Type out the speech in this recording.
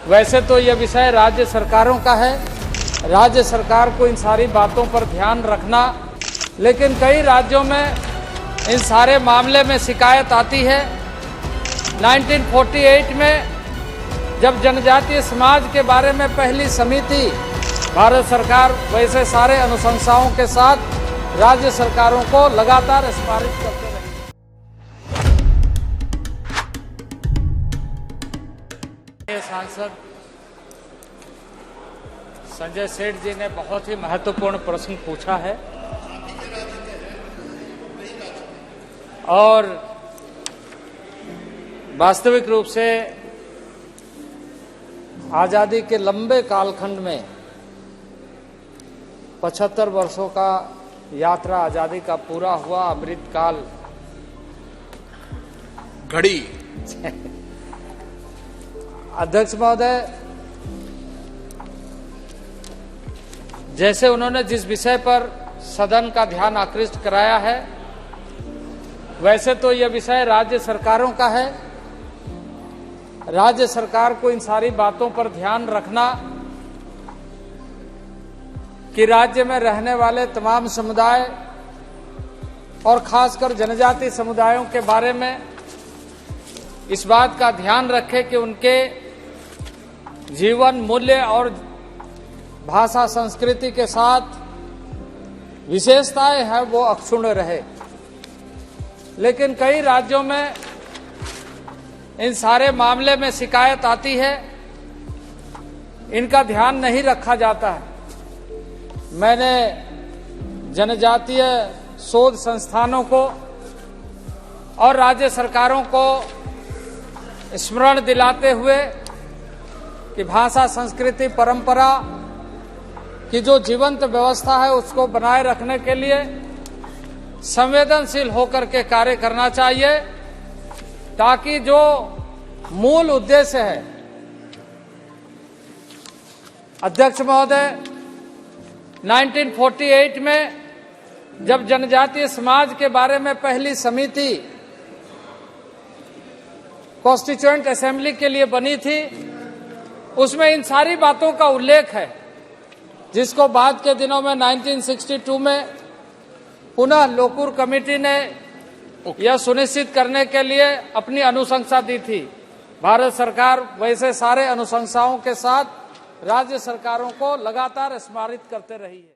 वैसे तो यह विषय राज्य सरकारों का है, राज्य सरकार को इन सारी बातों पर ध्यान रखना, लेकिन कई राज्यों में इन सारे मामले में शिकायत आती है। 1948 में जब जनजातीय समाज के बारे में पहली समिति भारत सरकार वैसे सारे अनुशंसाओं के साथ राज्य सरकारों को लगातार स्मारित करते रही। सांसद संजय सेठ जी ने बहुत ही महत्वपूर्ण प्रश्न पूछा है और वास्तविक रूप से आजादी के लंबे कालखंड में 75 वर्षों का यात्रा आजादी का पूरा हुआ, अमृतकाल घड़ी। अध्यक्ष महोदय, जैसे उन्होंने जिस विषय पर सदन का ध्यान आकृष्ट कराया है, वैसे तो यह विषय राज्य सरकारों का है। राज्य सरकार को इन सारी बातों पर ध्यान रखना कि राज्य में रहने वाले तमाम समुदाय और खासकर जनजातीय समुदायों के बारे में इस बात का ध्यान रखे कि उनके जीवन मूल्य और भाषा संस्कृति के साथ विशेषताएं हैं वो अक्षुण्ण रहे। लेकिन कई राज्यों में इन सारे मामले में शिकायत आती है, इनका ध्यान नहीं रखा जाता है। मैंने जनजातीय शोध संस्थानों को और राज्य सरकारों को स्मरण दिलाते हुए कि भाषा संस्कृति परंपरा की जो जीवंत व्यवस्था है उसको बनाए रखने के लिए संवेदनशील होकर के कार्य करना चाहिए, ताकि जो मूल उद्देश्य है। अध्यक्ष महोदय, 1948 में जब जनजातीय समाज के बारे में पहली समिति कॉन्स्टिट्यूएंट असेंबली के लिए बनी थी, उसमें इन सारी बातों का उल्लेख है, जिसको बाद के दिनों में 1962 में पुनः लोकूर कमेटी ने यह सुनिश्चित करने के लिए अपनी अनुशंसा दी थी। भारत सरकार वैसे सारे अनुशंसाओं के साथ राज्य सरकारों को लगातार स्मारित करते रही है।